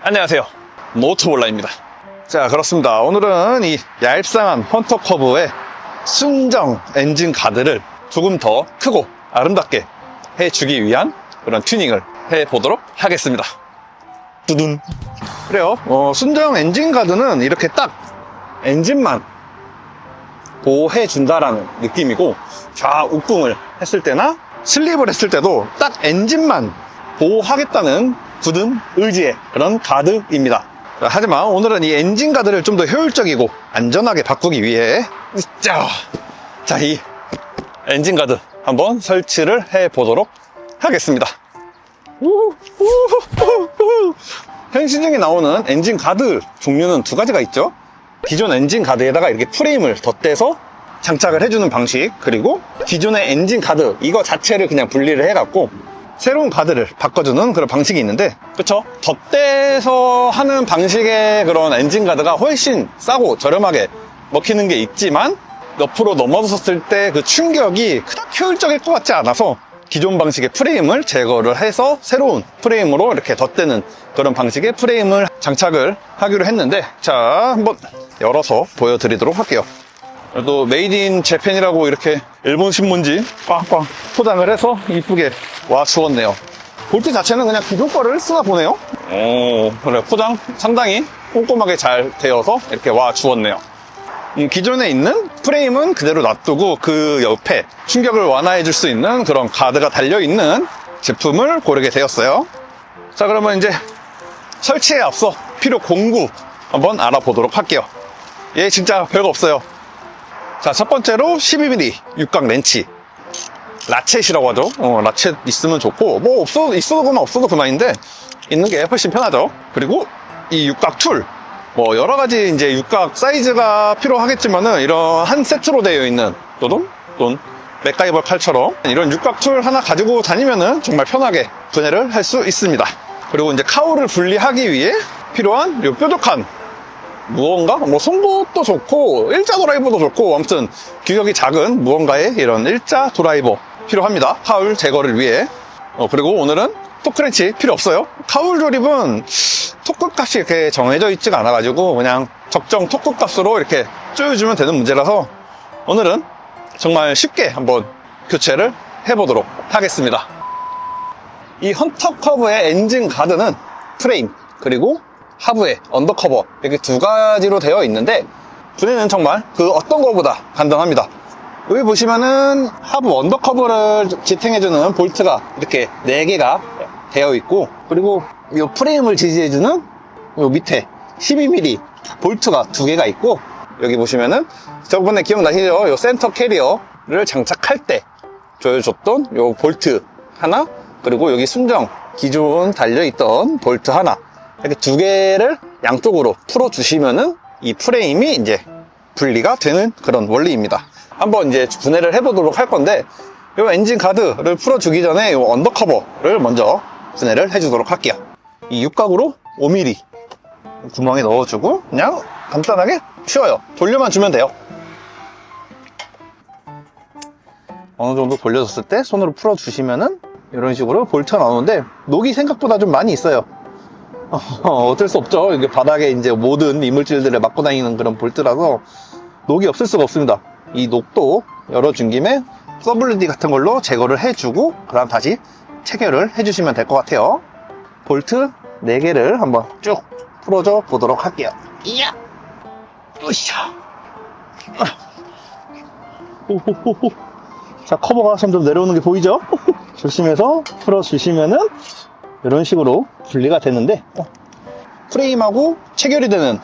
안녕하세요, 모토볼라입니다. 자, 그렇습니다. 오늘은 이 얄쌍한 헌터 커브의 순정 엔진 가드를 조금 더 크고 아름답게 해주기 위한 그런 튜닝을 해보도록 하겠습니다. 두둔. 그래요. 순정 엔진 가드는 이렇게 딱 엔진만 보호해준다라는 느낌이고, 좌우궁을 했을 때나 슬립을 했을 때도 딱 엔진만 보호하겠다는 굳은 의지의 그런 가드입니다. 하지만 오늘은 이 엔진 가드를 좀 더 효율적이고 안전하게 바꾸기 위해 자, 이 엔진 가드 한번 설치를 해 보도록 하겠습니다. 현 시중에 나오는 엔진 가드 종류는 두 가지가 있죠. 기존 엔진 가드에다가 이렇게 프레임을 덧대서 장착을 해주는 방식, 그리고 기존의 엔진 가드 이거 자체를 그냥 분리를 해갖고 새로운 가드를 바꿔주는 그런 방식이 있는데, 그쵸? 덧대서 하는 방식의 그런 엔진 가드가 훨씬 싸고 저렴하게 먹히는 게 있지만, 옆으로 넘어졌을 때 그 충격이 그닥 효율적일 것 같지 않아서 기존 방식의 프레임을 제거를 해서 새로운 프레임으로 이렇게 덧대는 그런 방식의 프레임을 장착을 하기로 했는데, 자, 한번 열어서 보여드리도록 할게요. 또 메이드 인 재팬이라고 이렇게 일본 신문지 꽝꽝 포장을 해서 이쁘게 와 주었네요. 볼트 자체는 그냥 기존 거를 쓰나 보네요. 그래, 포장 상당히 꼼꼼하게 잘 되어서 이렇게 와 주었네요. 기존에 있는 프레임은 그대로 놔두고 그 옆에 충격을 완화해 줄 수 있는 그런 가드가 달려있는 제품을 고르게 되었어요. 자, 그러면 이제 설치에 앞서 필요 공구 한번 알아보도록 할게요. 얘 진짜 별거 없어요. 자, 첫 번째로 12mm 육각 렌치, 라쳇이라고 하죠. 라쳇 있으면 좋고, 뭐 있어도 그만 없어도 그만인데 있는 게 훨씬 편하죠. 그리고 이 육각 툴, 뭐 여러 가지 이제 육각 사이즈가 필요하겠지만은 이런 한 세트로 되어 있는 또는 맥가이버 칼처럼 이런 육각 툴 하나 가지고 다니면은 정말 편하게 분해를 할 수 있습니다. 그리고 이제 카울을 분리하기 위해 필요한 요 뾰족한 무언가? 뭐 송곳도 좋고 일자 드라이버도 좋고, 아무튼 규격이 작은 무언가의 이런 일자 드라이버 필요합니다. 카울 제거를 위해. 그리고 오늘은 토크렌치 필요 없어요. 카울 조립은 토크 값이 이렇게 정해져 있지가 않아 가지고 그냥 적정 토크 값으로 이렇게 조여주면 되는 문제라서 오늘은 정말 쉽게 한번 교체를 해보도록 하겠습니다. 이 헌터 커브의 엔진 가드는 프레임 그리고 하부에 언더커버 이렇게 두 가지로 되어 있는데, 분해는 정말 그 어떤 것보다 간단합니다. 여기 보시면은 하부 언더커버를 지탱해주는 볼트가 이렇게 4개가 되어 있고, 그리고 이 프레임을 지지해주는 요 밑에 12mm 볼트가 2개가 있고, 여기 보시면은 저번에 기억나시죠? 요 센터 캐리어를 장착할 때 조여줬던 요 볼트 하나, 그리고 여기 순정 기존 달려있던 볼트 하나, 이렇게 2개를 양쪽으로 풀어주시면은 이 프레임이 이제 분리가 되는 그런 원리입니다. 한번 이제 분해를 해보도록 할 건데, 이 엔진 가드를 풀어주기 전에 이 언더커버를 먼저 분해를 해주도록 할게요. 이 육각으로 5mm 구멍에 넣어주고 그냥 간단하게 휘어요. 돌려만 주면 돼요. 어느 정도 돌려줬을 때 손으로 풀어주시면은 이런 식으로 볼트가 나오는데, 녹이 생각보다 좀 많이 있어요. 어쩔 수 없죠. 이게 바닥에 이제 모든 이물질들을 막고 다니는 그런 볼트라서 녹이 없을 수가 없습니다. 이 녹도 열어준 김에 WD 같은 걸로 제거를 해주고, 그 다음 다시 체결을 해주시면 될 것 같아요. 볼트 4개를 한번 쭉 풀어줘 보도록 할게요. 이야! 으쌰! 오호호호. 자, 커버가 점점 내려오는 게 보이죠? 조심해서 풀어주시면은 이런 식으로 분리가 되는데, 프레임하고 체결이 되는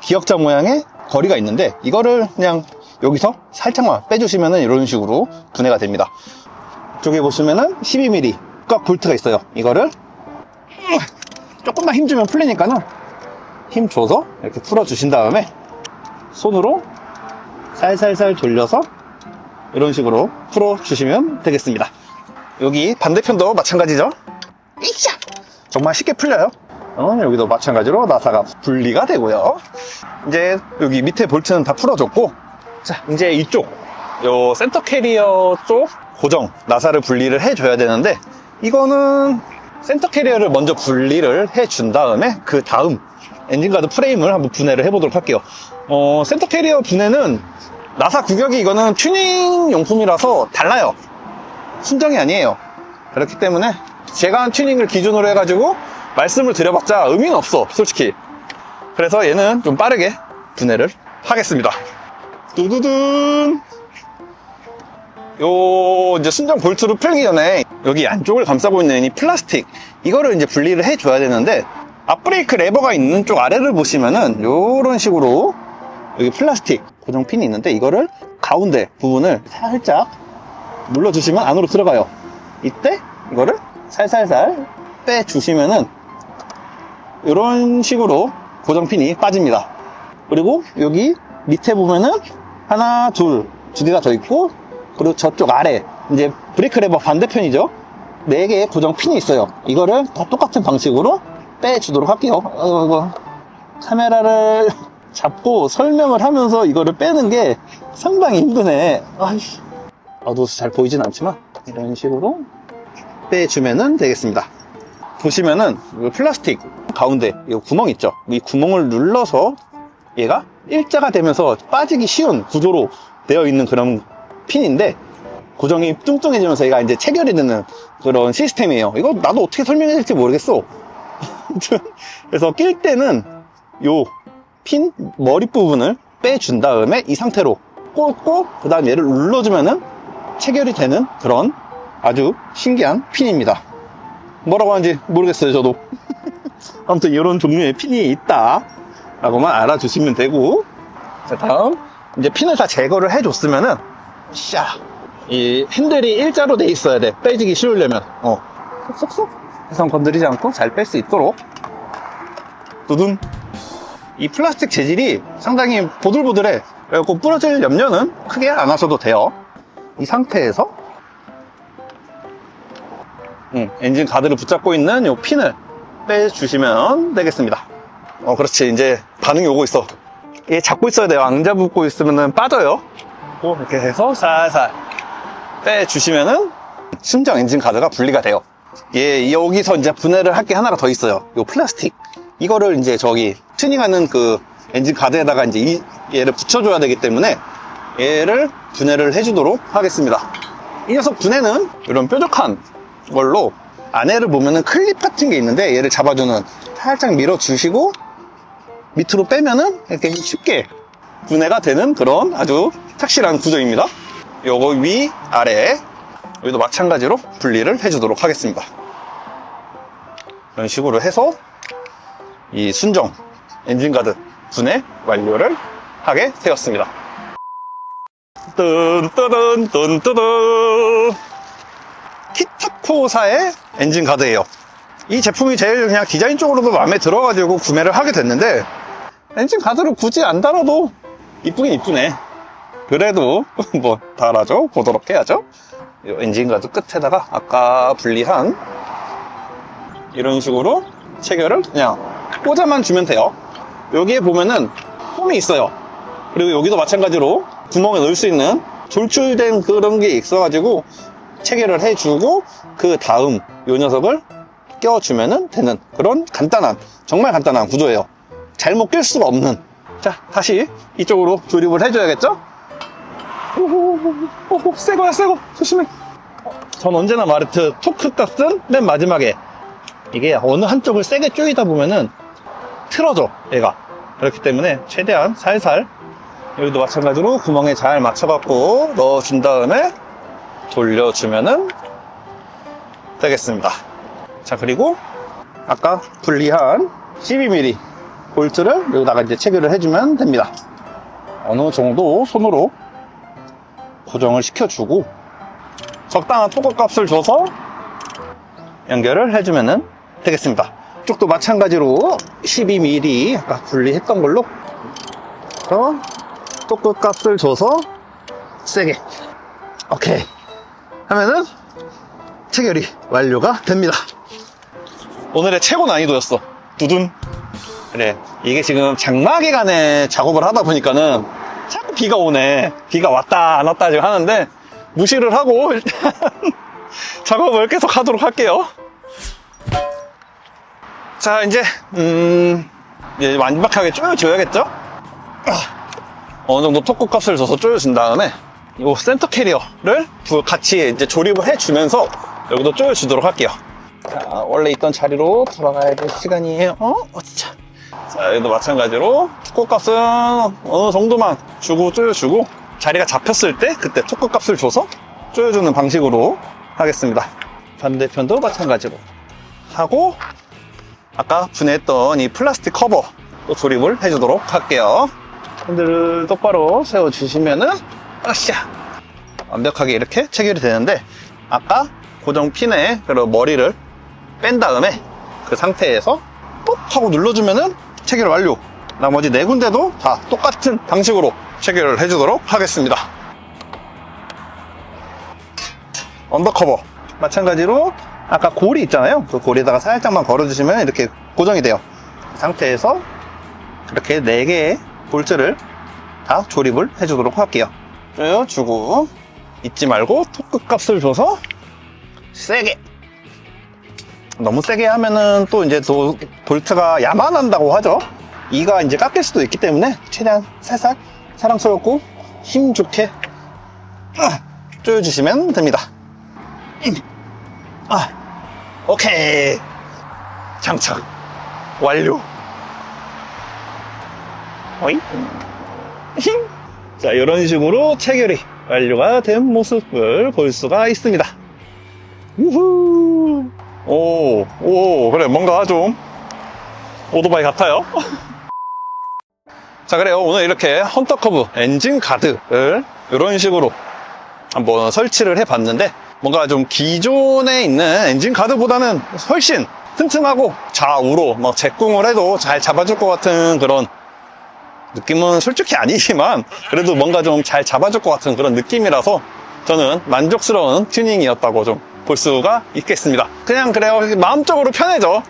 기역자 모양의 거리가 있는데, 이거를 그냥 여기서 살짝만 빼주시면은 이런 식으로 분해가 됩니다. 이쪽에 보시면은 12mm 꽉 볼트가 있어요. 이거를 조금만 힘주면 풀리니까는 힘 줘서 이렇게 풀어주신 다음에 손으로 살살살 돌려서 이런 식으로 풀어주시면 되겠습니다. 여기 반대편도 마찬가지죠. 정말 쉽게 풀려요. 여기도 마찬가지로 나사가 분리가 되고요. 이제 여기 밑에 볼트는 다 풀어줬고, 자, 이제 이쪽 요 센터 캐리어 쪽 고정 나사를 분리를 해줘야 되는데, 이거는 센터 캐리어를 먼저 분리를 해준 다음에 그 다음 엔진가드 프레임을 한번 분해를 해보도록 할게요. 센터 캐리어 분해는 나사 규격이 이거는 튜닝 용품이라서 달라요. 순정이 아니에요. 그렇기 때문에 제가 한 튜닝을 기준으로 해가지고 말씀을 드려봤자 의미는 없어, 솔직히. 그래서 얘는 좀 빠르게 분해를 하겠습니다. 두두둔. 요 이제 순정 볼트로 풀기 전에 여기 안쪽을 감싸고 있는 이 플라스틱, 이거를 이제 분리를 해줘야 되는데, 앞브레이크 레버가 있는 쪽 아래를 보시면은 요런 식으로 여기 플라스틱 고정핀이 있는데, 이거를 가운데 부분을 살짝 눌러주시면 안으로 들어가요. 이때 이거를 살살살 빼주시면은 이런 식으로 고정핀이 빠집니다. 그리고 여기 밑에 보면은 하나, 두 개가 더 있고, 그리고 저쪽 아래 이제 브레이크 레버 반대편이죠. 4개의 고정핀이 있어요. 이거를 다 똑같은 방식으로 빼주도록 할게요. 이거 카메라를 잡고 설명을 하면서 이거를 빼는 게 상당히 힘드네. 어두워서 잘 보이진 않지만 이런 식으로 빼주면 되겠습니다. 보시면은 플라스틱 가운데 이 구멍 있죠. 이 구멍을 눌러서 얘가 일자가 되면서 빠지기 쉬운 구조로 되어 있는 그런 핀인데, 고정이 뚱뚱해지면서 얘가 이제 체결이 되는 그런 시스템이에요. 이거 나도 어떻게 설명해야 될지 모르겠어. 그래서 낄 때는 요 핀 머리 부분을 빼준 다음에 이 상태로 꽂고 그 다음 얘를 눌러주면은 체결이 되는 그런 아주 신기한 핀입니다. 뭐라고 하는지 모르겠어요, 저도. 아무튼 이런 종류의 핀이 있다 라고만 알아주시면 되고, 자, 다음 이제 핀을 다 제거를 해줬으면은 이 핸들이 일자로 돼 있어야 돼. 빼지기 쉬우려면 쏙쏙쏙 해서 건드리지 않고 잘 뺄 수 있도록. 두둔. 이 플라스틱 재질이 상당히 보들보들해. 그래갖고 부러질 염려는 크게 안 하셔도 돼요. 이 상태에서 엔진 가드를 붙잡고 있는 이 핀을 빼주시면 되겠습니다. 그렇지. 이제 반응이 오고 있어. 얘 잡고 있어야 돼요. 안 잡고 있으면 빠져요. 이렇게 해서 살살 빼주시면은 순정 엔진 가드가 분리가 돼요. 여기서 이제 분해를 할 게 하나가 더 있어요. 요 플라스틱. 이거를 이제 저기 튜닝하는 그 엔진 가드에다가 이제 얘를 붙여줘야 되기 때문에 얘를 분해를 해주도록 하겠습니다. 이 녀석 분해는 이런 뾰족한 걸로 안에를 보면은 클립 같은 게 있는데, 얘를 잡아주는, 살짝 밀어주시고 밑으로 빼면은 이렇게 쉽게 분해가 되는 그런 아주 착실한 구조입니다. 요거 위, 아래 여기도 마찬가지로 분리를 해주도록 하겠습니다. 이런 식으로 해서 이 순정 엔진가드 분해 완료를 하게 되었습니다. 뚠뜨든 키타코사의 엔진가드예요. 이 제품이 제일 그냥 디자인적으로도 마음에 들어가지고 구매를 하게 됐는데, 엔진가드를 굳이 안 달아도 이쁘긴 이쁘네. 그래도 뭐 달아줘 보도록 해야죠. 이 엔진가드 끝에다가 아까 분리한 이런 식으로 체결을 그냥 꽂아만 주면 돼요. 여기에 보면은 홈이 있어요. 그리고 여기도 마찬가지로 구멍에 넣을 수 있는 돌출된 그런 게 있어가지고 체결을 해주고, 그 다음 이 녀석을 껴주면 되는 그런 간단한, 정말 간단한 구조예요. 잘못 낄 수가 없는. 자, 다시 이쪽으로 조립을 해줘야겠죠? 오호, 새거야, 새거. 조심해. 전 언제나 말했듯 토크 값은 맨 마지막에. 이게 어느 한쪽을 세게 조이다 보면은 틀어져, 얘가. 그렇기 때문에 최대한 살살, 여기도 마찬가지로 구멍에 잘 맞춰갖고 넣어준 다음에 돌려주면은 되겠습니다. 자, 그리고 아까 분리한 12mm 볼트를 여기다가 이제 체결을 해주면 됩니다. 어느 정도 손으로 고정을 시켜주고 적당한 토크 값을 줘서 연결을 해주면 되겠습니다. 이쪽도 마찬가지로 12mm 아까 분리했던 걸로 토크 값을 줘서 세게 오케이 하면은 체결이 완료가 됩니다. 오늘의 최고 난이도였어. 두둔. 그래, 이게 지금 장마 기간에 작업을 하다 보니까는 자꾸 비가 오네. 비가 왔다 안 왔다 지금 하는데 무시를 하고 일단 작업을 계속 하도록 할게요. 자, 이제 완벽하게 조여줘야겠죠? 어느 정도 토크값을 줘서 조여준 다음에 이 센터 캐리어를 같이 이제 조립을 해주면서 여기도 조여주도록 할게요. 자, 원래 있던 자리로 돌아가야 될 시간이에요. 어차. 자, 여기도 마찬가지로 토크값은 어느 정도만 주고 조여주고 자리가 잡혔을 때 그때 토크값을 줘서 조여주는 방식으로 하겠습니다. 반대편도 마찬가지로 하고 아까 분해했던 이 플라스틱 커버 또 조립을 해주도록 할게요. 핸들을 똑바로 세워주시면은 으쌰 완벽하게 이렇게 체결이 되는데 아까 고정 핀에 머리를 뺀 다음에 그 상태에서 ปุ๊ 하고 눌러주면은 체결 완료. 나머지 네 군데도 다 똑같은 방식으로 체결을 해주도록 하겠습니다. 언더커버 마찬가지로 아까 고리 있잖아요. 그 고리에다가 살짝만 걸어주시면 이렇게 고정이 돼요. 그 상태에서 이렇게 4개의 볼트를 다 조립을 해주도록 할게요. 조여주고 잊지 말고 토크 값을 줘서 세게. 너무 세게 하면은 또 이제 볼트가 야만한다고 하죠. 이가 이제 깎일 수도 있기 때문에 최대한 살살 사랑스럽고 힘 좋게 조여주시면 됩니다. 오케이. 장착 완료. 어이? 자, 이런 식으로 체결이 완료가 된 모습을 볼 수가 있습니다. 우후. 그래, 뭔가 좀 오토바이 같아요. 자, 그래요. 오늘 이렇게 헌터커브 엔진 가드를 이런 식으로 한번 설치를 해봤는데 뭔가 좀 기존에 있는 엔진 가드보다는 훨씬 튼튼하고 좌우로 막 제꿍을 해도 잘 잡아줄 것 같은 그런 느낌은 솔직히 아니지만 그래도 뭔가 좀 잘 잡아줄 것 같은 그런 느낌이라서 저는 만족스러운 튜닝이었다고 좀 볼 수가 있겠습니다. 그냥 그래요. 마음적으로 편해져.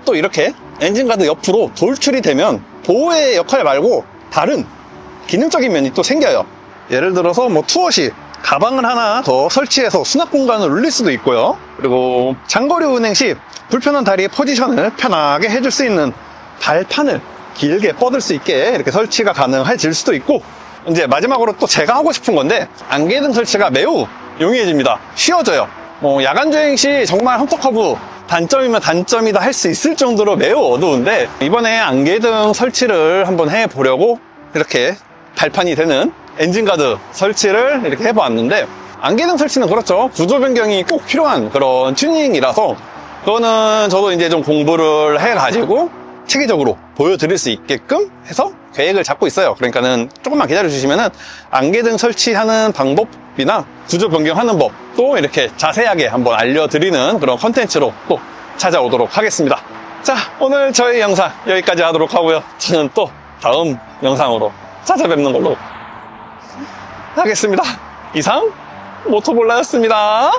또 이렇게 엔진가드 옆으로 돌출이 되면 보호의 역할 말고 다른 기능적인 면이 또 생겨요. 예를 들어서 뭐 투어시 가방을 하나 더 설치해서 수납 공간을 올릴 수도 있고요. 그리고 장거리 운행 시 불편한 다리의 포지션을 편하게 해줄 수 있는 발판을 길게 뻗을 수 있게 이렇게 설치가 가능해질 수도 있고, 이제 마지막으로 또 제가 하고 싶은 건데 안개등 설치가 매우 용이해집니다. 쉬워져요. 뭐 야간 주행 시 정말 헌터커브 단점이면 단점이다 할 수 있을 정도로 매우 어두운데 이번에 안개등 설치를 한번 해보려고 이렇게 발판이 되는 엔진가드 설치를 이렇게 해보았는데, 안개등 설치는 그렇죠. 구조 변경이 꼭 필요한 그런 튜닝이라서 그거는 저도 이제 좀 공부를 해가지고 체계적으로 보여드릴 수 있게끔 해서 계획을 잡고 있어요. 그러니까는 조금만 기다려주시면은 안개등 설치하는 방법이나 구조 변경하는 법도 이렇게 자세하게 한번 알려드리는 그런 컨텐츠로 또 찾아오도록 하겠습니다. 자, 오늘 저희 영상 여기까지 하도록 하고요. 저는 또 다음 영상으로 찾아뵙는 걸로 하겠습니다. 이상 모토볼라였습니다.